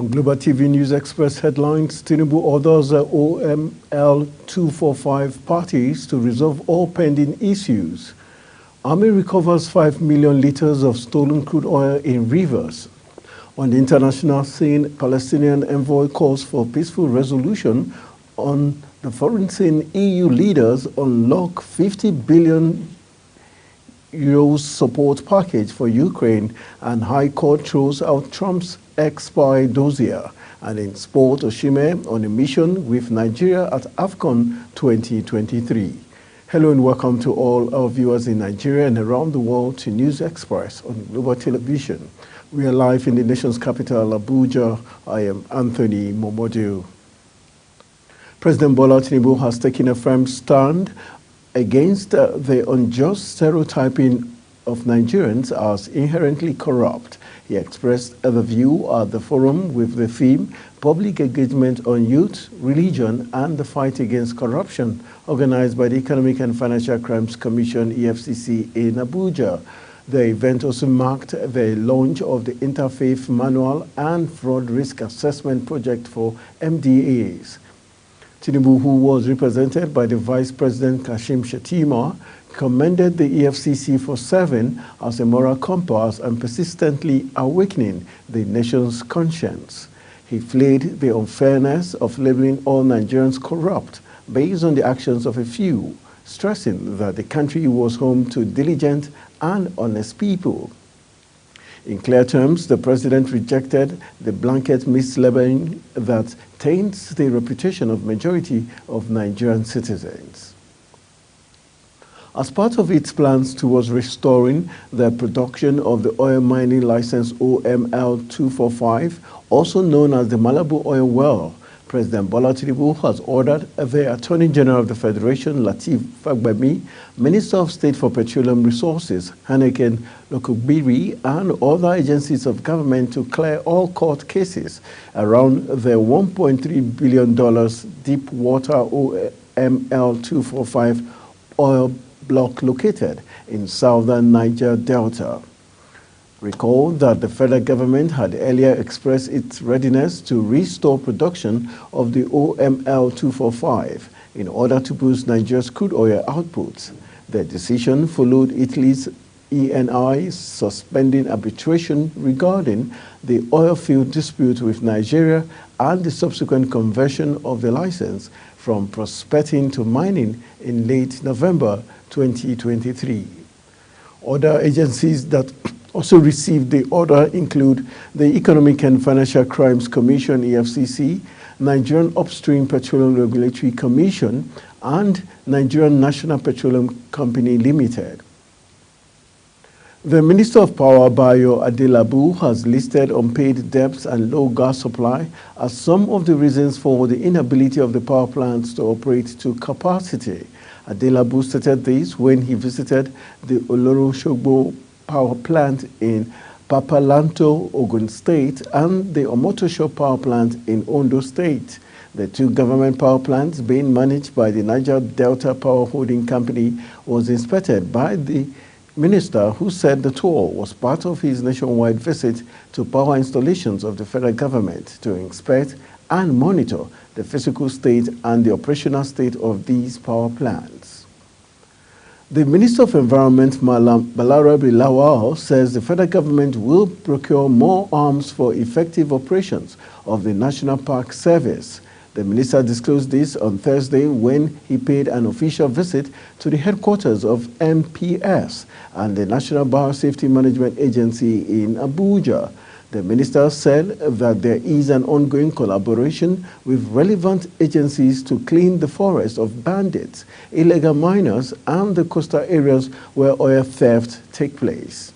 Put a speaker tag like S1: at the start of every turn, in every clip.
S1: On Global TV News Express headlines, Tinubu orders OML 245 parties to resolve all pending issues. Army recovers 5 million liters of stolen crude oil in rivers. On the international scene, Palestinian envoy calls for peaceful resolution. On the foreign scene, EU leaders unlock 50 billion euros support package for Ukraine, and High Court throws out Trump's ex-spy dossier. And in sport, Osimhen on a mission with Nigeria at AFCON 2023. Hello and welcome to all our viewers in Nigeria and around the world to News Express on Global Television. We are live in the nation's capital, Abuja. I am Anthony Momodu. President Bola Tinubu has taken a firm stand against the unjust stereotyping of Nigerians as inherently corrupt. He expressed the view at the forum with the theme Public Engagement on Youth, Religion and the Fight Against Corruption, organized by the Economic and Financial Crimes Commission, EFCC, in Abuja. The event also marked the launch of the Interfaith Manual and Fraud Risk Assessment Project for MDAs. Tinubu, who was represented by the Vice President Kashim Shettima, commended the EFCC for serving as a moral compass and persistently awakening the nation's conscience. He flayed the unfairness of labeling all Nigerians corrupt based on the actions of a few, stressing that the country was home to diligent and honest people. In clear terms, the president rejected the blanket mislabeling that taints the reputation of majority of Nigerian citizens. As part of its plans towards restoring the production of the oil mining license OML 245, also known as the Malabu Oil Well, President Bola Tinubu has ordered the Attorney General of the Federation, Lateef Fagbemi, Minister of State for Petroleum Resources, Hanneken Lokubiri, and other agencies of government to clear all court cases around the $1.3 billion deep water OML 245 oil block located in southern Niger Delta. Recall that the federal government had earlier expressed its readiness to restore production of the OML 245 in order to boost Nigeria's crude oil outputs. The decision followed Italy's ENI suspending arbitration regarding the oil field dispute with Nigeria and the subsequent conversion of the license from prospecting to mining in late November 2023. Other agencies that also received the order include the Economic and Financial Crimes Commission, EFCC, Nigerian Upstream Petroleum Regulatory Commission, and Nigerian National Petroleum Company Limited. The Minister of Power, Bayo Adelabu, has listed unpaid debts and low gas supply as some of the reasons for the inability of the power plants to operate to capacity. Adelabu stated this when he visited the Olorosogbo power plant in Papalanto, Ogun State, and the Omotosho power plant in Ondo State. The two government power plants being managed by the Niger Delta Power Holding Company was inspected by the minister, who said the tour was part of his nationwide visit to power installations of the federal government to inspect and monitor the physical state and the operational state of these power plants. The Minister of Environment, Malam Balarabe Lawal, says the federal government will procure more arms for effective operations of the National Park Service. The minister disclosed this on Thursday when he paid an official visit to the headquarters of MPS and the National Biosafety Management Agency in Abuja. The minister said that there is an ongoing collaboration with relevant agencies to clean the forest of bandits, illegal miners, and the coastal areas where oil theft take place.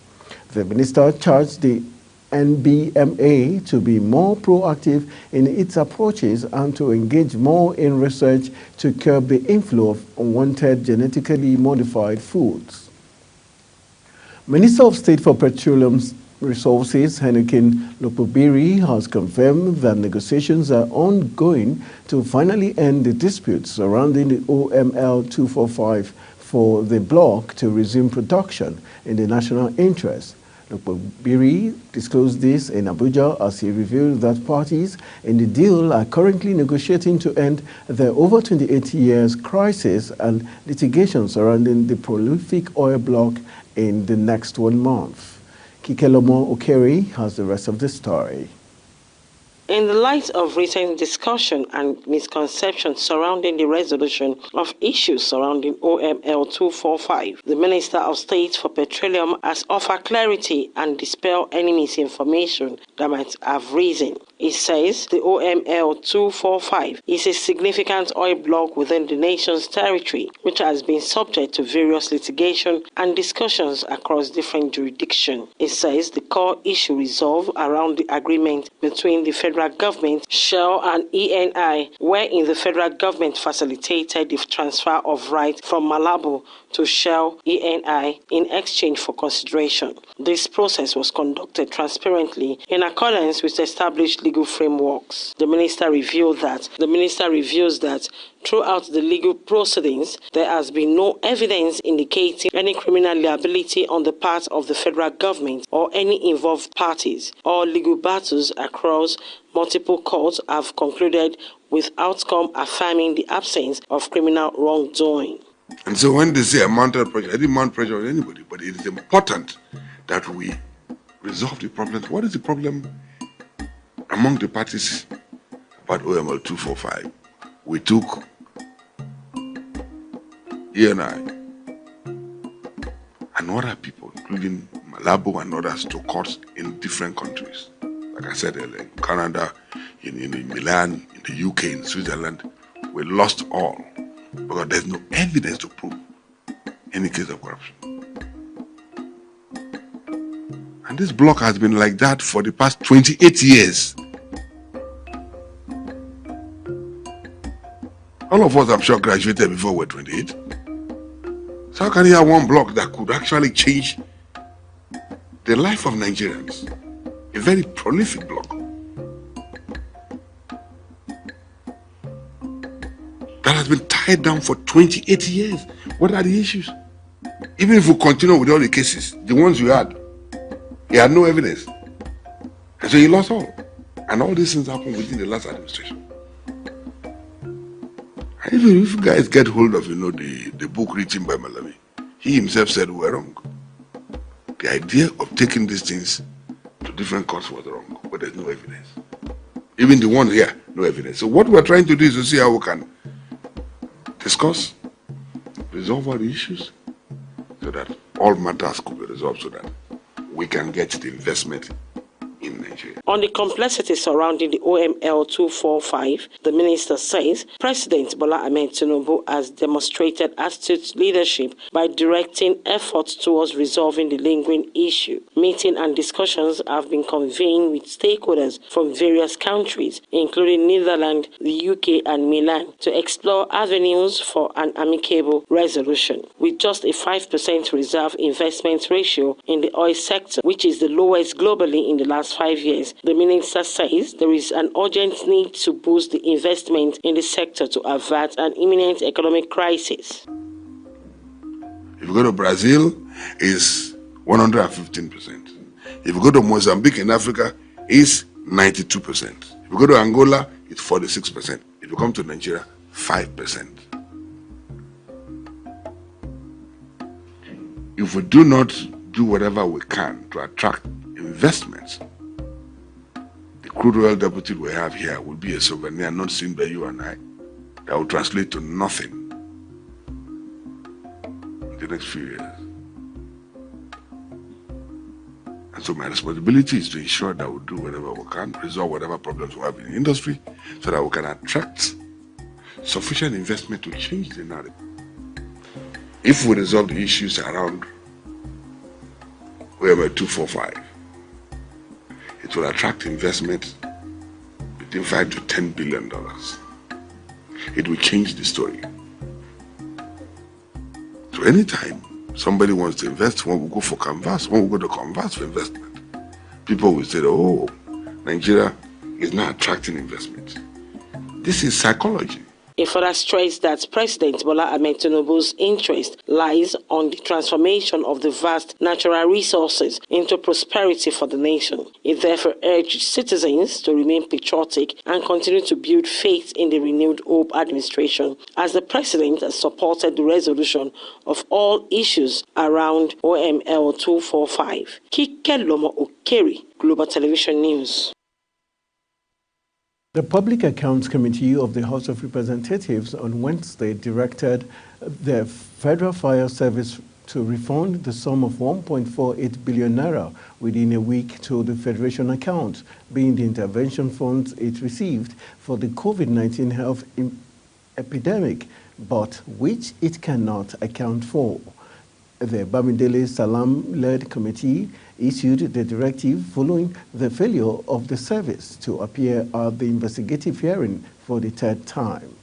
S1: The minister charged the NBMA to be more proactive in its approaches and to engage more in research to curb the inflow of unwanted genetically modified foods. Minister of State for Petroleum Resources, Hanneken Lokubiri, has confirmed that negotiations are ongoing to finally end the disputes surrounding the OML 245 for the block to resume production in the national interest. Dr. Biri disclosed this in Abuja as he revealed that parties in the deal are currently negotiating to end the over 28 years crisis and litigation surrounding the prolific oil block in the next 1 month. Kikelomo Okeri has the rest of the story.
S2: In the light of recent discussion and misconceptions surrounding the resolution of issues surrounding OML 245, the Minister of State for Petroleum has offered clarity and dispel any misinformation that might have risen. It says the OML 245 is a significant oil block within the nation's territory, which has been subject to various litigation and discussions across different jurisdictions. It says the core issue resolved around the agreement between the federal government, Shell and ENI, wherein the federal government facilitated the transfer of rights from Malabo to Shell ENI in exchange for consideration. This process was conducted transparently in accordance with established legal frameworks. The minister revealed that throughout the legal proceedings, there has been no evidence indicating any criminal liability on the part of the federal government or any involved parties. All legal battles across multiple courts have concluded with outcome affirming the absence of criminal wrongdoing.
S3: And so when they say I mounted pressure, I didn't mount pressure on anybody, but it is important that we resolve the problems. What is the problem among the parties about OML 245? We took ENI and other people, including Malabo and others, to courts in different countries. Like I said earlier, in Canada, in Milan, in the UK, in Switzerland. We lost all because there's no evidence to prove any case of corruption. And this block has been like that for the past 28 years. All of us, I'm sure, graduated before we're 28. So how can you have one block that could actually change the life of Nigerians? A very prolific block. That has been tied down for 28 years. What are the issues? Even if we continue with all the cases, the ones you had, he had no evidence. And so he lost all. And all these things happened within the last administration. And if you guys get hold of, the book written by Malami, he himself said we were wrong. The idea of taking these things to different courts was wrong, but there's no evidence. Even the ones here, no evidence. So what we're trying to do is to see how we can discuss, resolve all the issues, so that all matters could be resolved, so that we can get the investment in Nigeria.
S2: On the complexity surrounding the OML 245, the minister says President Bola Ahmed Tinubu has demonstrated astute leadership by directing efforts towards resolving the lingering issue. Meetings and discussions have been convened with stakeholders from various countries, including Netherlands, the UK, and Milan, to explore avenues for an amicable resolution. With just a 5% reserve investment ratio in the oil sector, which is the lowest globally in the last 5 years, the minister says there is an urgent need to boost the investment in the sector to avert an imminent economic crisis.
S3: If you go to Brazil, it's 115%. If you go to Mozambique in Africa, it's 92%. If you go to Angola, it's 46%. If you come to Nigeria, 5%. If we do not do whatever we can to attract investments, the crude oil deficit we have here will be a souvenir not seen by you and I, that will translate to nothing in the next few years. And so my responsibility is to ensure that we do whatever we can, resolve whatever problems we have in the industry, so that we can attract sufficient investment to change the narrative. If we resolve the issues around OML 245, it will attract investment between $5 to $10 billion. It will change the story. So anytime somebody wants to invest, when we go for canvas, when we go to canvas for investment, people will say, oh, Nigeria is not attracting investment. This is psychology.
S2: It further stressed that President Bola Ahmed Tinubu's interest lies on the transformation of the vast natural resources into prosperity for the nation. It therefore urged citizens to remain patriotic and continue to build faith in the renewed Hope administration, as the President has supported the resolution of all issues around OML 245. Kikelomo Okeri, Global Television News.
S1: The Public Accounts Committee of the House of Representatives on Wednesday directed the Federal Fire Service to refund the sum of 1.48 billion naira within a week to the Federation account, being the intervention funds it received for the COVID-19 health epidemic, but which it cannot account for. The Bamidele Salam-led committee issued the directive following the failure of the service to appear at the investigative hearing for the third time.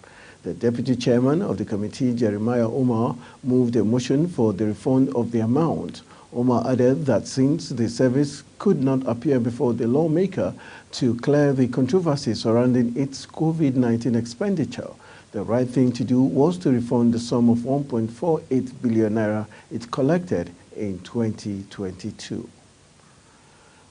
S1: The deputy chairman of the committee, Jeremiah Omar, moved a motion for the refund of the amount. Omar added that since the service could not appear before the lawmaker to clear the controversy surrounding its COVID-19 expenditure, the right thing to do was to refund the sum of 1.48 billion naira it collected in 2022.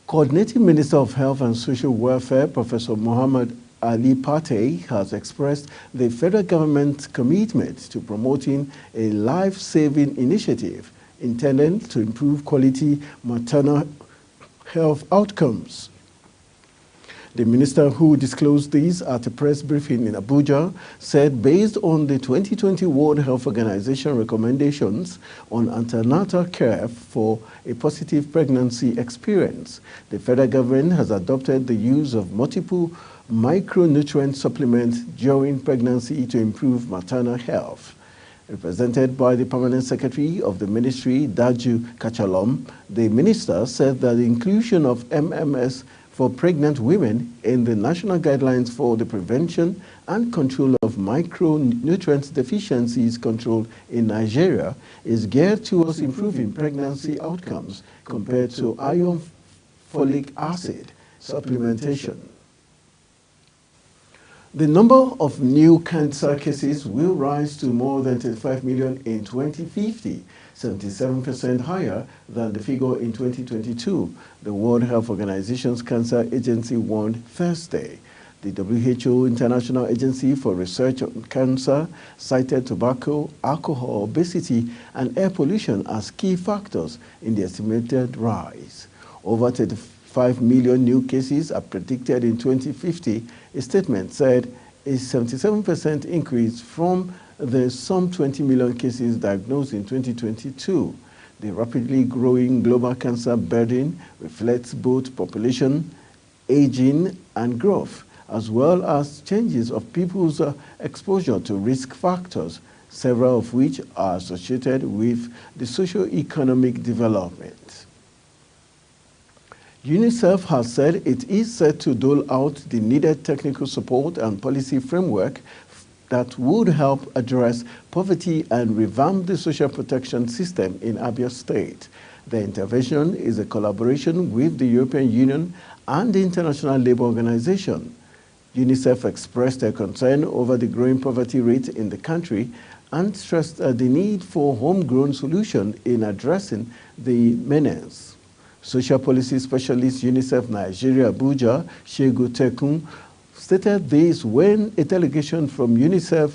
S1: Coordinating Minister of Health and Social Welfare, Professor Muhammad Ali Pate, has expressed the federal government's commitment to promoting a life-saving initiative intended to improve quality maternal health outcomes. The minister, who disclosed this at a press briefing in Abuja, said based on the 2020 World Health Organization recommendations on antenatal care for a positive pregnancy experience, the federal government has adopted the use of multiple micronutrient supplements during pregnancy to improve maternal health. Represented by the Permanent Secretary of the Ministry, Daju Kachalom, the minister said that the inclusion of MMS for pregnant women in the national guidelines for the prevention and control of micronutrient deficiencies control in Nigeria is geared towards improving pregnancy outcomes compared to iron folic acid supplementation. The number of new cancer cases will rise to more than 35 million in 2050, 77% higher than the figure in 2022, the World Health Organization's Cancer Agency warned Thursday. The WHO International Agency for Research on Cancer cited tobacco, alcohol, obesity, and air pollution as key factors in the estimated rise. Over 35 million new cases are predicted in 2050, a statement said, a 77% increase from the some 20 million cases diagnosed in 2022. The rapidly growing global cancer burden reflects both population, aging, and growth, as well as changes of people's exposure to risk factors, several of which are associated with the socio-economic development. UNICEF has said it is set to dole out the needed technical support and policy framework that would help address poverty and revamp the social protection system in Abia State. The intervention is a collaboration with the European Union and the International Labour Organization. UNICEF expressed their concern over the growing poverty rate in the country and stressed the need for homegrown solutions in addressing the menace. Social policy specialist UNICEF Nigeria Abuja, Shegu Tekun, stated this when a delegation from UNICEF,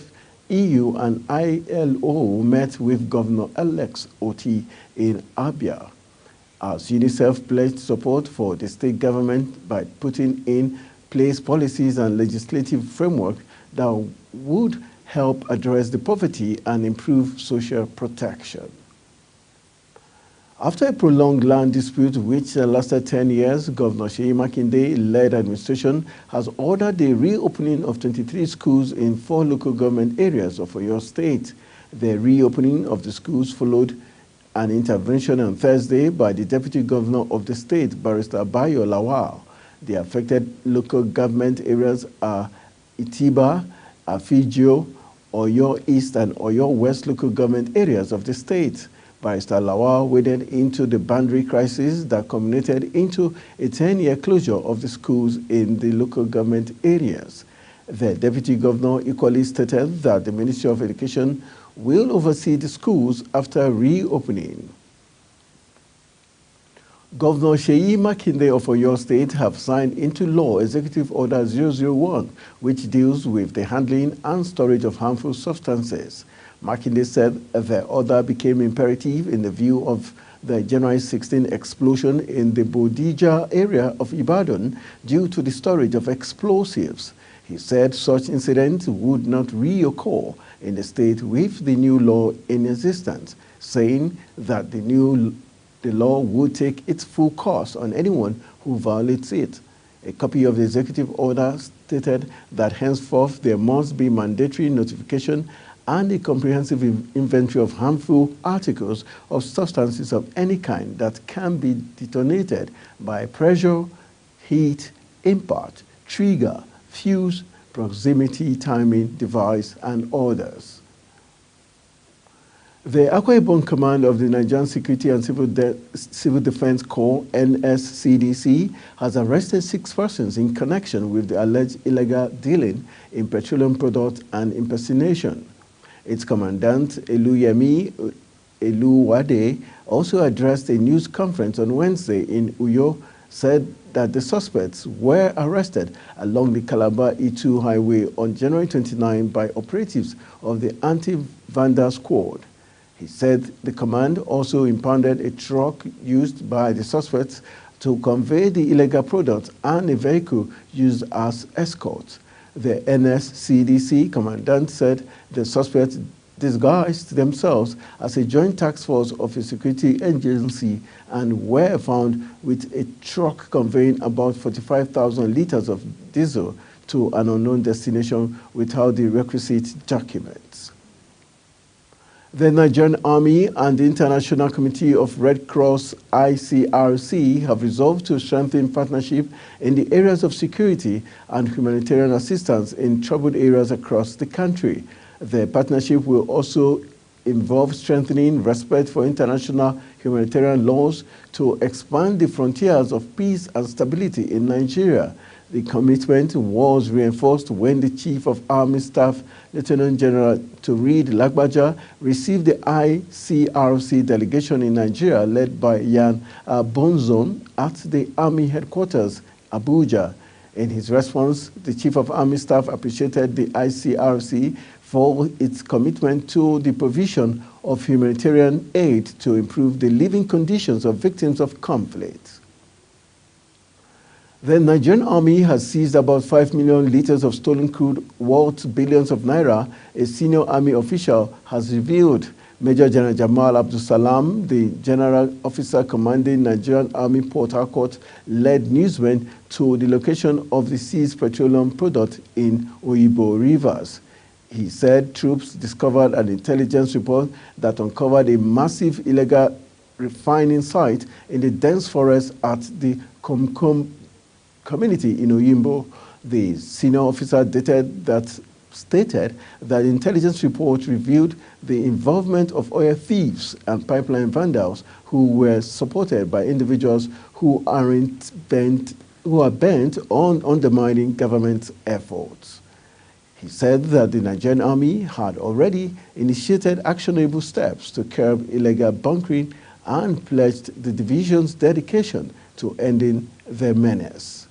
S1: EU, and ILO met with Governor Alex Oti in Abia, as UNICEF pledged support for the state government by putting in place policies and legislative framework that would help address the poverty and improve social protection. After a prolonged land dispute which lasted 10 years, Governor Seyi Makinde-led administration has ordered the reopening of 23 schools in 4 local government areas of Oyo State. The reopening of the schools followed an intervention on Thursday by the Deputy Governor of the state, Barrister Bayo Lawal. The affected local government areas are Itiba, Afijio, Oyo East, and Oyo West local government areas of the state. Barrister Lawal waded into the boundary crisis that culminated into a 10-year closure of the schools in the local government areas. The Deputy Governor equally stated that the Ministry of Education will oversee the schools after reopening. Governor Seyi Makinde of Oyo State have signed into law Executive Order 001, which deals with the handling and storage of harmful substances. Makinde said the order became imperative in the view of the January 16 explosion in the Bodija area of Ibadan due to the storage of explosives. He said such incidents would not reoccur in the state with the new law in existence, saying that the law would take its full course on anyone who violates it. A copy of the executive order stated that henceforth there must be mandatory notification and a comprehensive inventory of harmful articles of substances of any kind that can be detonated by pressure, heat, impact, trigger, fuse, proximity timing device, and others. The Akwa Ibom Command of the Nigerian Security and Civil Defense Corps, NSCDC, has arrested 6 persons in connection with the alleged illegal dealing in petroleum products and impersonation. Its commandant, Eluyemi Eluwade, also addressed a news conference on Wednesday in Uyo, said that the suspects were arrested along the Calabar-Itu Highway on January 29 by operatives of the Anti-Vandal Squad. He said the command also impounded a truck used by the suspects to convey the illegal products and a vehicle used as escort. The NSCDC commandant said the suspects disguised themselves as a joint task force of a security agency and were found with a truck conveying about 45,000 liters of diesel to an unknown destination without the requisite documents. The Nigerian Army and the International Committee of Red Cross ICRC have resolved to strengthen partnership in the areas of security and humanitarian assistance in troubled areas across the country. The partnership will also involve strengthening respect for international humanitarian laws to expand the frontiers of peace and stability in Nigeria. The commitment was reinforced when the Chief of Army Staff, Lieutenant General Turid Lagbaja, received the ICRC delegation in Nigeria led by Yan Bonzon at the Army headquarters, Abuja. In his response, the Chief of Army Staff appreciated the ICRC for its commitment to the provision of humanitarian aid to improve the living conditions of victims of conflict. The Nigerian Army has seized about 5 million liters of stolen crude worth billions of naira, a senior Army official has revealed. Major General Jamal Abdul Salam, the General Officer commanding Nigerian Army Port Harcourt, led newsmen to the location of the seized petroleum product in Oyibo Rivers. He said troops discovered an intelligence report that uncovered a massive illegal refining site in the dense forest at the Komkom community in Oyimbo. The senior officer stated that the intelligence report revealed the involvement of oil thieves and pipeline vandals who were supported by individuals who are bent on undermining government efforts. He said that the Nigerian Army had already initiated actionable steps to curb illegal bunkering and pledged the division's dedication to ending the menace.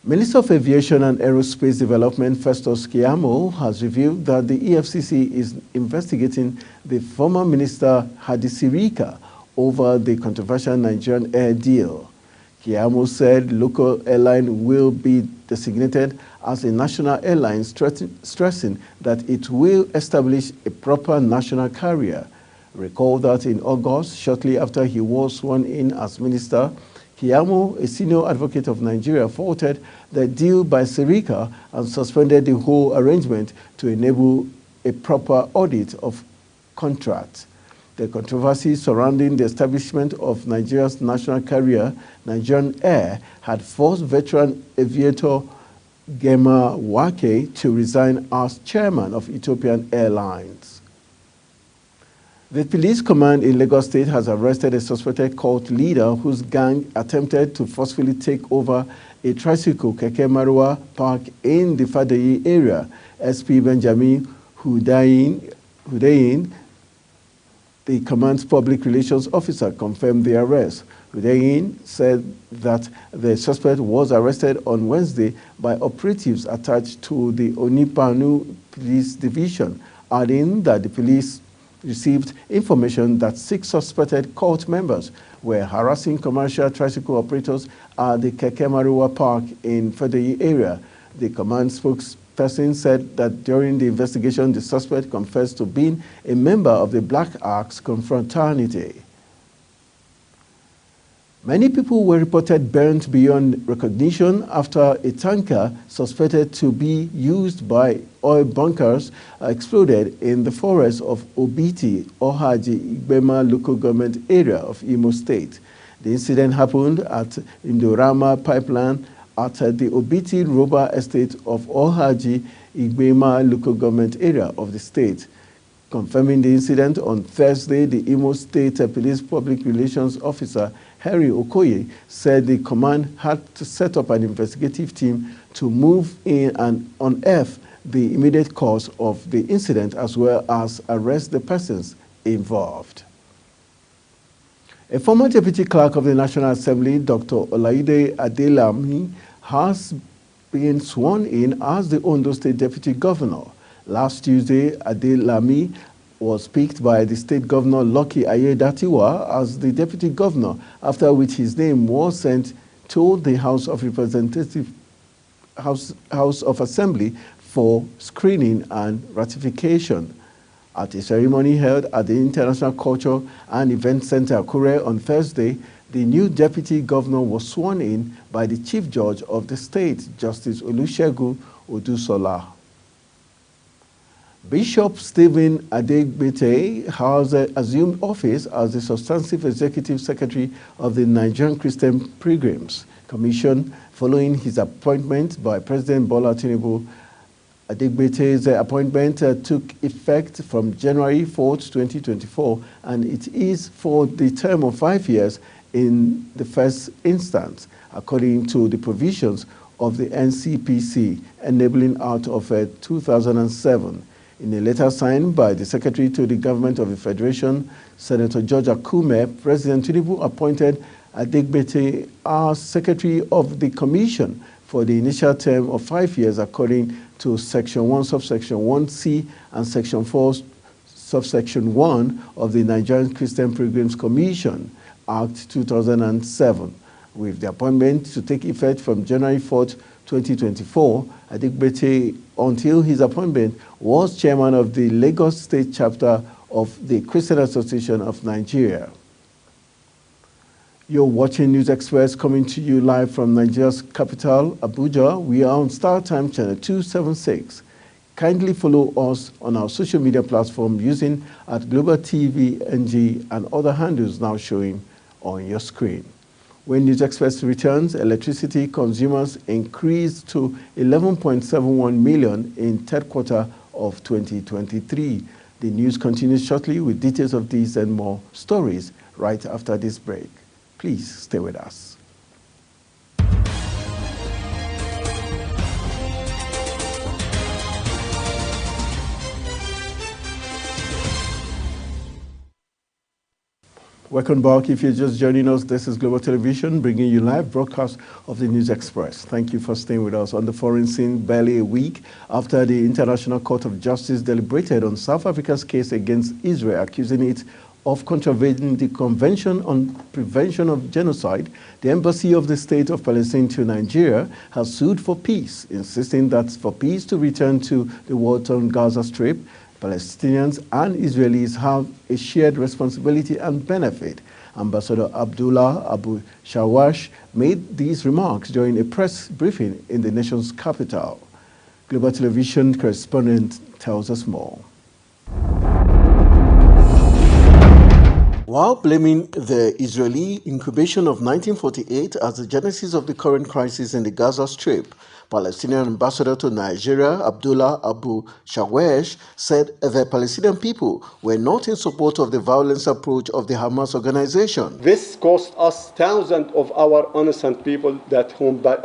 S1: Minister of Aviation and Aerospace Development Festus Keyamo has revealed that the EFCC is investigating the former minister Hadi Sirika over the controversial Nigerian Air deal. Keyamo said local airline will be designated as a national airline, stressing that it will establish a proper national carrier. Recall that in August, shortly after he was sworn in as minister, Keyamo, a senior advocate of Nigeria, faulted the deal by Sirika and suspended the whole arrangement to enable a proper audit of contracts. The controversy surrounding the establishment of Nigeria's national carrier, Nigerian Air, had forced veteran aviator Gema Wake to resign as chairman of Ethiopian Airlines. The police command in Lagos State has arrested a suspected cult leader whose gang attempted to forcefully take over a tricycle Keke Marwa park in the Fadeyi area. SP Benjamin Hudayin, the command's public relations officer, confirmed the arrest. Hudayin said that the suspect was arrested on Wednesday by operatives attached to the Onipanu Police Division, adding that the police received information that 6 suspected cult members were harassing commercial tricycle operators at the Keke Marwa Park in Fadeyi area. The command spokesperson said that during the investigation, the suspect confessed to being a member of the Black Axe confraternity. Many people were reported burnt beyond recognition after a tanker suspected to be used by oil bunkers exploded in the forest of Obiti, Ohaji, Igbema local government area of Imo State. The incident happened at Indorama pipeline at the Obiti Roba estate of Ohaji, Igbema local government area of the state. Confirming the incident on Thursday, the Imo State Police Public Relations Officer Harry Okoye said the command had to set up an investigative team to move in and unearth the immediate cause of the incident as well as arrest the persons involved. A former deputy clerk of the National Assembly, Dr. Olaide Adelami, has been sworn in as the Ondo State Deputy Governor. Last Tuesday, Adelami was picked by the state governor Lucky Ayedatiwa as the deputy governor, after which his name was sent to the House of Representatives, House of Assembly for screening and ratification. At a ceremony held at the International Culture and Event Center Akure on Thursday, the new deputy governor was sworn in by the chief judge of the state, Justice Olusegun Odusola. Bishop Stephen Adegbite has assumed office as the substantive executive secretary of the Nigerian Christian Pilgrims Commission following his appointment by President Bola Tinubu. Adegbite's appointment took effect from January 4, 2024, and it is for the term of 5 years in the first instance, according to the provisions of the NCPC, enabling out of 2007. In a letter signed by the Secretary to the Government of the Federation, Senator George Akume, President Tinubu appointed Adegbite as Secretary of the Commission for the initial term of 5 years according to Section 1, Subsection 1C and Section 4, Subsection 1 of the Nigerian Christian Pilgrims Commission Act 2007. With the appointment to take effect from January 4, 2024, Adegbite, until his appointment, was chairman of the Lagos State chapter of the Christian Association of Nigeria. You're watching News Express coming to you live from Nigeria's capital, Abuja. We are on StarTime channel 276. Kindly follow us on our social media platform using @Global TV NG and other handles now showing on your screen. When News Express returns, electricity consumers increased to 11.71 million in third quarter of 2023. The news continues shortly with details of these and more stories right after this break. Please stay with us. Welcome back. If you're just joining us, this is Global Television bringing you live broadcast of the News Express. Thank you for staying with us. On the foreign scene, barely a week after the International Court of Justice deliberated on South Africa's case against Israel, accusing it of contravening the Convention on Prevention of Genocide, the Embassy of the State of Palestine to Nigeria has sued for peace, insisting that for peace to return to the war-torn Gaza Strip, Palestinians and Israelis have a shared responsibility and benefit. Ambassador Abdullah Abu Shawash made these remarks during a press briefing in the nation's capital. Global Television correspondent tells us more. While blaming the Israeli incubation of 1948 as the genesis of the current crisis in the Gaza Strip, Palestinian ambassador to Nigeria, Abdullah Abu Shawesh, said the Palestinian people were not in support of the violence approach of the Hamas organization.
S4: This cost us thousands of our innocent people that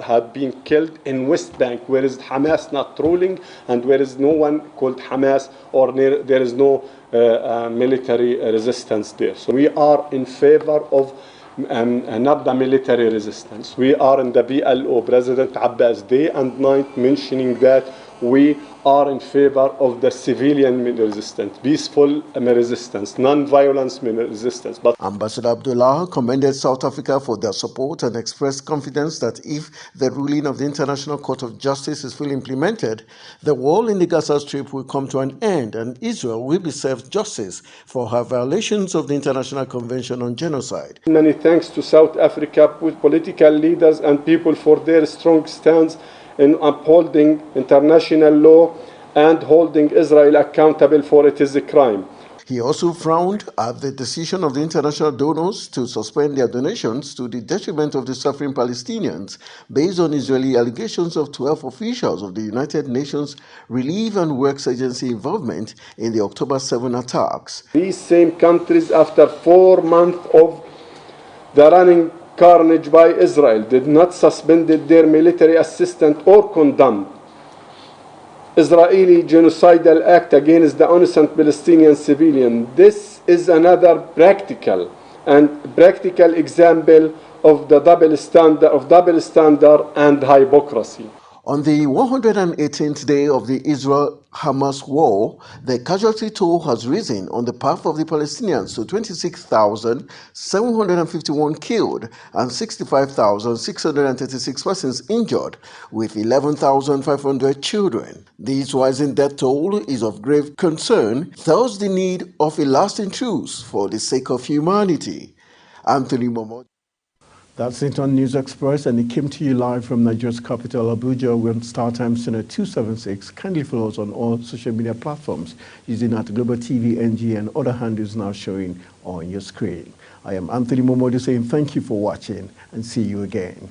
S4: have been killed in West Bank, where is Hamas not ruling and where is no one called Hamas, or there is no military resistance there. So we are in favor of not the military resistance. We are in the PLO, President Abbas, day and night mentioning that we are in favor of the civilian resistance, peaceful resistance, non-violence resistance. But
S1: Ambassador Abdullah commended South Africa for their support and expressed confidence that if the ruling of the International Court of Justice is fully implemented, the war in the Gaza Strip will come to an end and Israel will be served justice for her violations of the International Convention on Genocide.
S4: Many thanks to South Africa, with political leaders and people for their strong stance in upholding international law and holding Israel accountable for its crime.
S1: He also frowned at the decision of the international donors to suspend their donations to the detriment of the suffering Palestinians based on Israeli allegations of 12 officials of the United Nations Relief and Works Agency involvement in the October 7 attacks.
S4: These same countries, after 4 months of the running carnage by Israel, did not suspend their military assistance or condemn Israeli genocidal act against the innocent Palestinian civilian. This is another practical example of the double standard and hypocrisy.
S1: On the 118th day of the Israel-Hamas war, the casualty toll has risen on the part of the Palestinians to 26,751 killed and 65,636 persons injured, with 11,500 children. This rising death toll is of grave concern, thus the need of a lasting truce for the sake of humanity. Anthony Momo. That's it on News Express, and it came to you live from Nigeria's capital, Abuja. We're on Star Times Channel 276. Kindly follow us on all social media platforms using at Global TV NG and other handles now showing on your screen. I am Anthony Momodu saying thank you for watching and see you again.